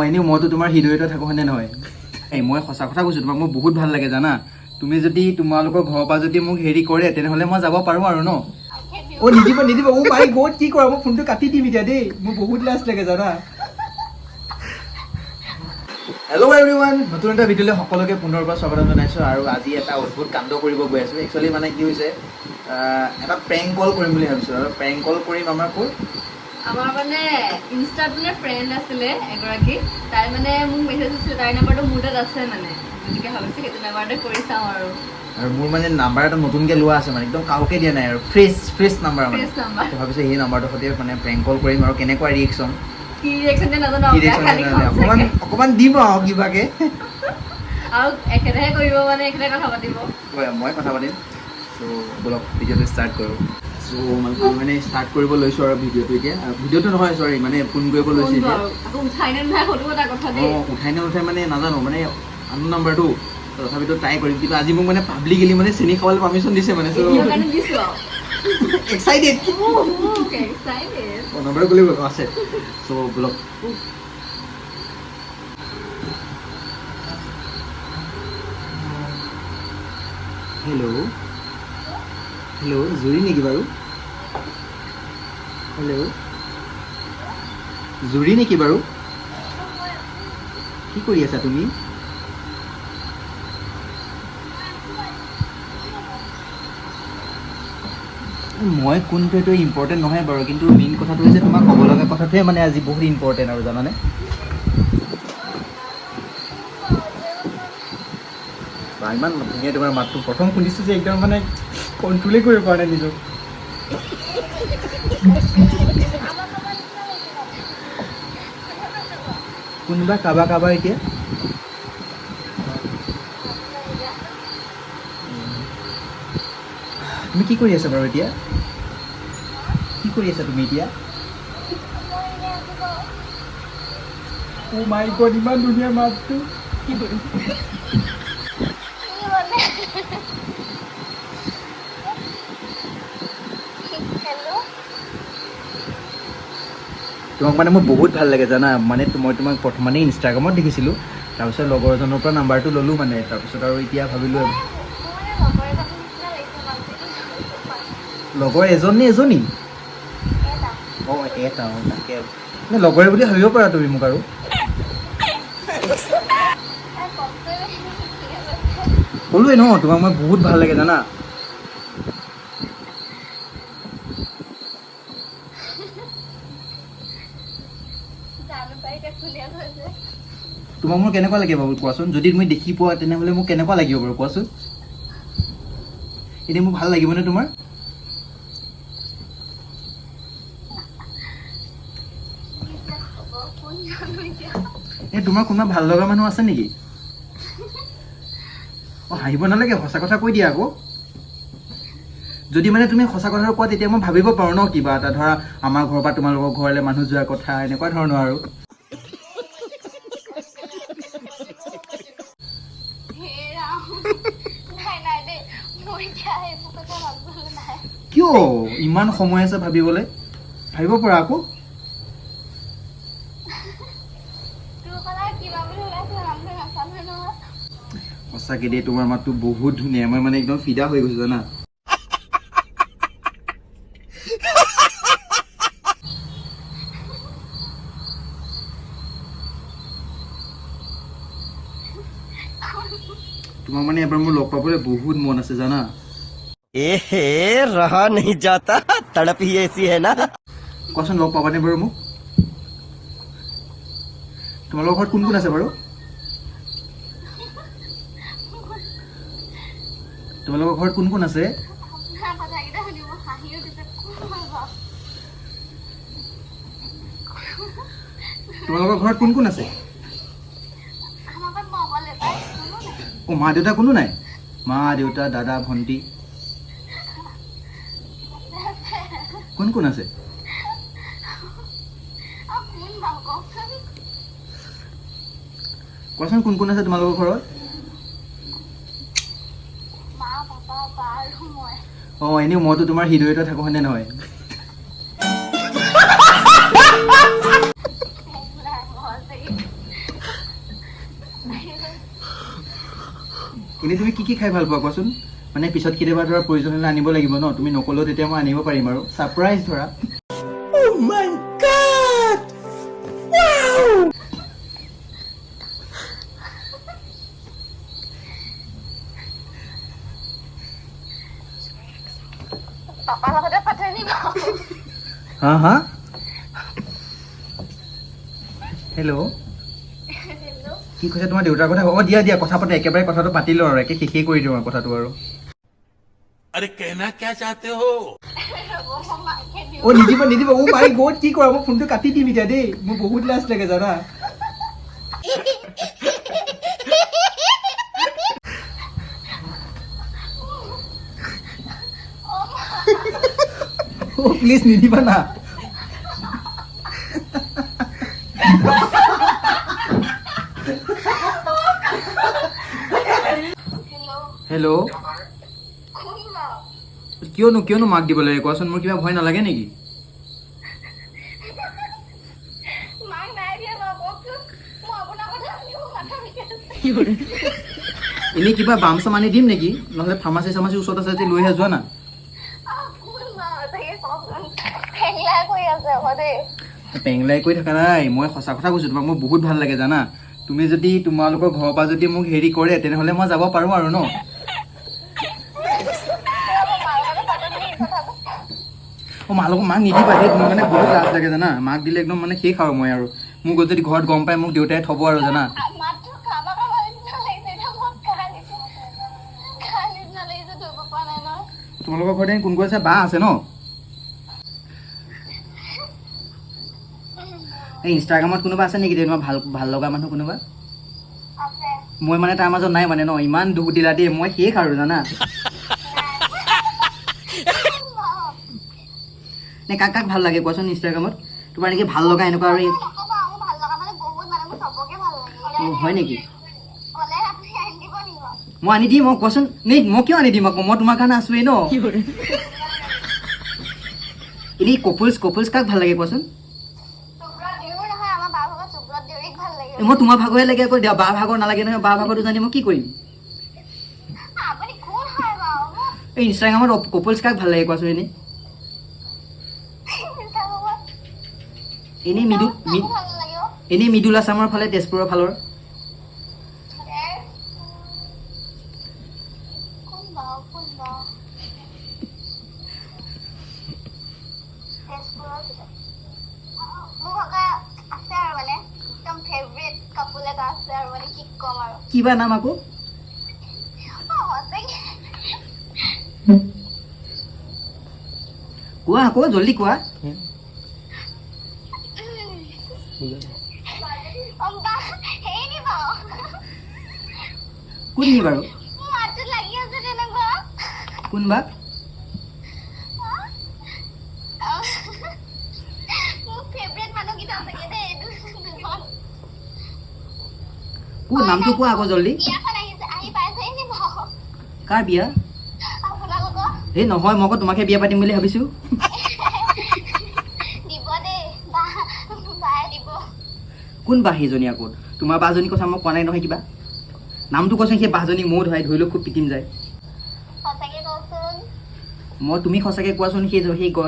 এনেও মইতো তোমাৰ হৃদয়তে থাকো হয়নে নহয়? এই মই সঁচা কথা কৈছোঁ তোমাক, মোৰ বহুত ভাল লাগে জানা। তুমি যদি তোমালোকৰ ঘৰৰ পৰা যদি মোক হেৰি কৰে তেনেহ'লে মই যাব পাৰোঁ আৰু ন? নিদিব নিদিব। মাই গড, কি কৰা? মই ফোনটো কাটি দিম এতিয়া দেই, মোৰ বহুত লাজ লাগে জানা। হেল্ল' এভৰিৱান, নতুন এটা ভিডিঅ'লৈ সকলোকে পুনৰবাৰ স্বাগতম জনাইছোঁ। আৰু আজি এটা অদ্ভুত কাণ্ড কৰিব গৈ আছোঁ। একচুৱেলি মানে কি হৈছে, এটা প্ৰেংক কল কৰিম বুলি ভাবিছোঁ। আৰু প্ৰেংক কল কৰিম আমাৰ মানে ইনষ্টাত মানে ফ্ৰেণ্ড আছিলে এগৰাকী, তাই মানে মোক মেছেজ দিছিলে, তাইৰ নাম্বাৰটো মোৰ তাত আছে মানে, গতিকে ভাবিছোঁ সেইটো নাম্বাৰতে কৰি চাওঁ আৰু মোৰ মানে নাম্বাৰ এটা নতুনকৈ লোৱা আছে, মানে একদম কাউকে দিয়া নাই আৰু ফ্ৰেছ নাম্বাৰ মানে। ভাবিছোঁ সেই নাম্বাৰটোৰ সৈতে মানে প্ৰেংক কল কৰিম আৰু কেনেকুৱা ৰিয়েকশ্যন নাজানো অকণমান দিম আৰু কিবাকে। আৰু একেটাহে কৰিব, মানে একেটাই কথা পাতিব, মই কথা পাতিম। চ' বলক ভিডিঅ'টো ষ্টাৰ্ট কৰোঁ। চ' মানে ষ্টাৰ্ট কৰিব লৈছোঁ আৰু ভিডিঅ'টো এতিয়া। ভিডিঅ'টো নহয়, চৰি, মানে ফোন কৰিব লৈছোঁ এতিয়া। উঠাই নে নুঠাই সেইটো এটা কথা দেই। উঠাই নে নুঠাই মানে নাজানো, মানে আননোন নাম্বাৰটো, তথাপিতো ট্ৰাই কৰিম। কিন্তু আজি মোক মানে পাব্লিকেলি মানে চিনি খাবলৈ পাৰ্মিশ্যন দিছে মানে। এক্সাইটেড নাম্বাৰ বুলি আছে। চ' বলক। হেল্ল', জুৰি নেকি বাৰু? হেল্ল', জুৰি নেকি বাৰু? কি কৰি আছা তুমি? মই কোনটো এইটো ইম্পৰ্টেণ্ট নহয় বাৰু, কিন্তু মেইন কথাটো হৈছে তোমাক ক'ব লগা কথাটোৱে মানে আজি বহুত ইম্পৰ্টেণ্ট আৰু জানানে। ইমান ধুনীয়া তোমাৰ মাতটো, প্ৰথম শুনিছোঁ যে একদম মানে কণ্ট্ৰলেই কৰিব পৰা নাই নিজক। কোনোবা কাৰোবাৰ এতিয়া তুমি কি কৰি আছা বাৰু এতিয়া? কি কৰি আছা তুমি এতিয়া? অ' মাই গড, ইমান ধুনীয়া মাতটো। কি কৰিম? তোমাক মানে মোৰ বহুত ভাল লাগে জানা। মানে মই তোমাক প্ৰথমে ইনষ্টাগ্ৰামত দেখিছিলোঁ, তাৰপিছত লগৰ এজনৰ পৰা নাম্বাৰটো ল'লোঁ মানে, তাৰপিছত আৰু এতিয়া ভাবিলোঁ লগৰ এজন নে এজনী? এটা তাকে মানে লগৰে বুলি ভাবিব পাৰা তুমি মোক। আৰু ক'লোৱে ন, তোমাক মই বহুত ভাল লাগে জানা। তোমাক মোৰ কেনেকুৱা লাগিব বাৰু কোৱাচোন? যদি তুমি দেখি পোৱা তেনেহ'লে মোক কেনেকুৱা লাগিব বাৰু কোৱাচোন? এতিয়া মোক ভাল লাগিবনে তোমাৰ? তোমাৰ কোনোবা ভাল লগা মানুহ আছে নেকি? হাঁহিব নালাগে, সঁচা কথা কৈ দিয়া আকৌ। যদি মানে তুমি সঁচা কথা কোৱা তেতিয়া মই ভাবিব পাৰোঁ ন, কিবা এটা ধৰা আমাৰ ঘৰৰ পৰা তোমালোকৰ ঘৰলৈ মানুহ যোৱাৰ কথা, এনেকুৱা ধৰণৰ আৰু। কিয় ইমান সময় আছে ভাবিবলৈ? ভাবিব পাৰা আকৌ। সঁচাকৈ দেই, তোমাৰ মাতটো বহুত ধুনীয়া। মই মানে একদম ফিদা হৈ গৈছোঁ জানা। তোমাক মানে এবাৰ মোৰ লগ পাবলৈ বহুত মন আছে জানা। रहा नहीं जाता, तड़प ही ऐसी है ना। কোৱাচোন, লগ পাবানে বাৰু মোক? তোমালোকৰ ঘৰত কোন কোন আছে বাৰু? তোমালোকৰ ঘৰত কোন কোন আছে? তোমালোকৰ ঘৰত কোন কোন আছে? অ' মা দেউতা কোনো নাই? মা দেউতা দাদা ভণ্টি কোন কোন আছে? কোৱাচোন কোন কোন আছে তোমালোকৰ ঘৰত? এনেও মইতো তোমাৰ হৃদয়তে থাকো হয়নে নহয়? এনেই তুমি কি খাই ভাল পোৱা কোৱাচোন? মানে পিছত কেতিয়াবা ধৰা প্ৰয়োজন হ'লে আনিব লাগিব ন, তুমি নক'লেও তেতিয়া মই আনিব পাৰিম আৰু ছাৰপ্ৰাইজ ধৰা। পাপাৰ লগতে পাতে নি বাৰু? হা হা হেল্ল' কি কৈছে তোমাৰ দেউতাৰ কথা? অঁ দিয়া দিয়া, কথা পাতে, একেবাৰে কথাটো পাতি লওঁ আৰু একে শেষেই কৰি দিওঁ আৰু কথাটো আৰু। अरे कहना क्या चाहते हो? অ' নিদিবা নিদিবা, অ' মাই গড, কি কৰা? মই ফোনটো কাটি দিম এতিয়া দেই, মোৰ বহুত লাজ লাগে জানা। অ' প্লিজ নিদিবা না। হেল্ল', কিয়নো কিয়নো মাক দিব লাগে কোৱাচোন? মোৰ কিবা ভয় নালাগে নেকি? এনেই কিবা বাম চাম আনি দিম নেকি? নহ'লে ফাৰ্মাচী চাৰ্মাচী ওচৰত আছে যদি লৈহে যোৱা না। পেংলাই কৰি থকা নাই, মই সঁচা কথা কৈছোঁ তোমাক, মোৰ বহুত ভাল লাগে জানা। তুমি যদি তোমালোকৰ ঘৰৰ পৰা যদি মোক হেৰি কৰে তেনেহ'লে মই যাব পাৰোঁ আৰু ন। অঁ মাক নিদিবা দেই, মোৰ মানে বহুত লাজ লাগে জানা। মাক দিলে একদম মানে শেষ আৰু মই আৰু মোক যদি ঘৰত গম পাই মোক দেউতাই থ'ব আৰু জানা। তোমালোকৰ ঘৰতে কোন কোন আছে? বা আছে ন? এই ইনষ্টাগ্ৰামত কোনোবা আছে নেকি তোমাৰ ভাল লগা মানুহ কোনোবা? মই মানে তাৰ মাজত নাই মানে ন, ইমান দুখ দিলা দেই, মই শেষ আৰু জানা। নে কাক কাক ভাল লাগে কোৱাচোন ইনষ্টাগ্ৰামত? তোমাৰ নেকি ভাল লগা এনেকুৱা আৰু? অঁ হয় নেকি? মই আনি দিম অঁ, কোৱাচোন। নে মই কিয় আনি দিম আকৌ, মই তোমাৰ কাৰণে আছোৱেই ন। এনেই কপলছ কাক ভাল লাগে কোৱাচোন? মই তোমাৰ ভাগৰে লাগে আকৌ, দিয়া বা ভাগৰ নালাগে নহয়। বা ভাগৰটো জানি মই কি কৰিম? এই ইনষ্টাগ্ৰামত কপলছ কাক ভাল লাগে কোৱাচোন? এনেই মৃদুল আছামৰ ফালে, তেজপুৰৰ ফালৰ। কিবা নাম আকৌ? কোৱা আকৌ, জল্দি কোৱা। কোন নি বাৰু? কোন বা? কোন? নামটো কোৱা আকৌ জল্দি। কাৰ বিয়া? এই নহয়, মই আকৌ তোমাকহে বিয়া পাতিম বুলি ভাবিছোঁ। কোন বা সেইজনী আকৌ? তোমাৰ বাজনীৰ কথা মই কোৱা নাই নহয় কিবা। নামটো কৈছোন, সেই বাজনী ময়ো ধৰিলেও খুব পিটিম যায়। মই তুমি সঁচাকৈ কোৱাচোন,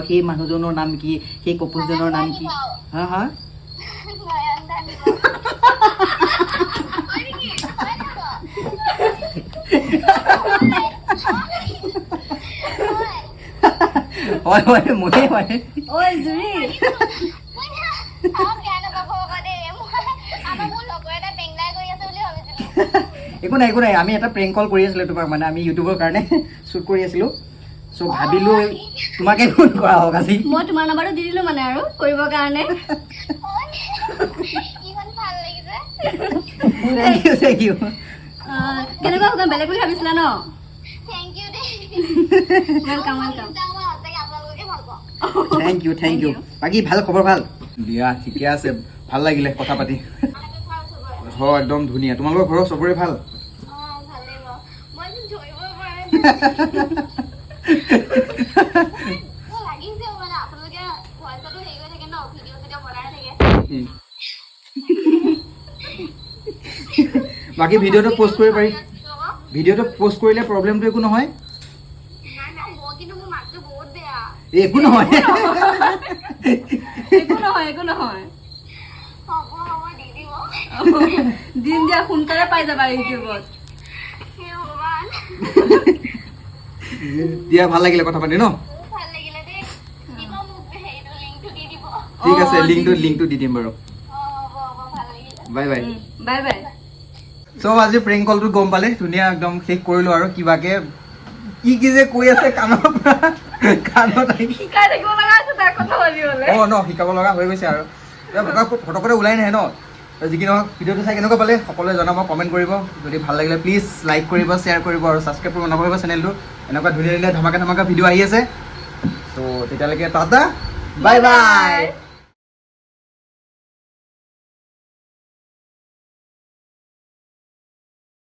সেই মানুহজনৰ নাম কি? সেই কপোলজনৰ নাম কি? হা হা হয় হয়, মোৰে হয়। ঐ জুৰি, একো নাই একো নাই, আমি এটা প্ৰেংক কল কৰি আছিলোঁ তোমাক, মানে আমি ইউটিউবৰ কাৰণে শ্বুট কৰি আছিলোঁ। চ' ভাবিলোঁ তোমাকে ফোন কৰা হওক আজি। মই তোমাৰ নাম্বাৰটো দি দিলোঁ মানে আৰু কৰিবৰ কাৰণে। Thank you. কেনেকুৱা শুকান, বেলেগ বুলি ভাবিছিলা ন? Welcome welcome. Thank you. বাকী ভাল খবৰ? ভাল দিয়া, ঠিকে আছে, ভাল লাগিলে কথা পাতি। হয় একদম ধুনীয়া। তোমালোকৰ ঘৰৰ চবৰে ভাল? বাকী ভিডিঅ'টো পষ্ট কৰিব পাৰি। ভিডিঅ'টো পোষ্ট কৰিলে প্ৰব্লেমটো একো নহয় একো নহয় একো নহয় একো নহয় দিন দিয়া সোনকালে পাই যাবা ইউটিউবত দিয়া ভাল লাগিলে কথা পাতি ন ঠিক আছে লিংকটো দি দিম বাৰু বাই বাই বাই বাই চব আজি প্ৰেংক কলটো গম পালে ধুনীয়া একদম শেষ কৰিলো আৰু কিবাকে কি যে কৈ আছে কাণৰ পৰা কাণত আহি শিকাই থাকিব লগা আছে তাৰ কথা ভাবিবলে ন শিকাব লগা হৈ গৈছে আৰু ফটকতে ওলাই নাহে ন যি কি নহওক ভিডিঅ'টো চাই কেনেকুৱা পালে সকলোৱে জনাব কমেণ্ট কৰিব যদি ভাল লাগিলে প্লিজ লাইক কৰিব শ্বেয়াৰ কৰিব আৰু ছাবস্ক্ৰাইব কৰিব নকৰিব চেনেলটো এনেকুৱা ধুনীয়া ধুনীয়া ধমাকা ভিডিঅ' আহি আছে ত' তেতিয়ালৈকে টাটা বাই বাই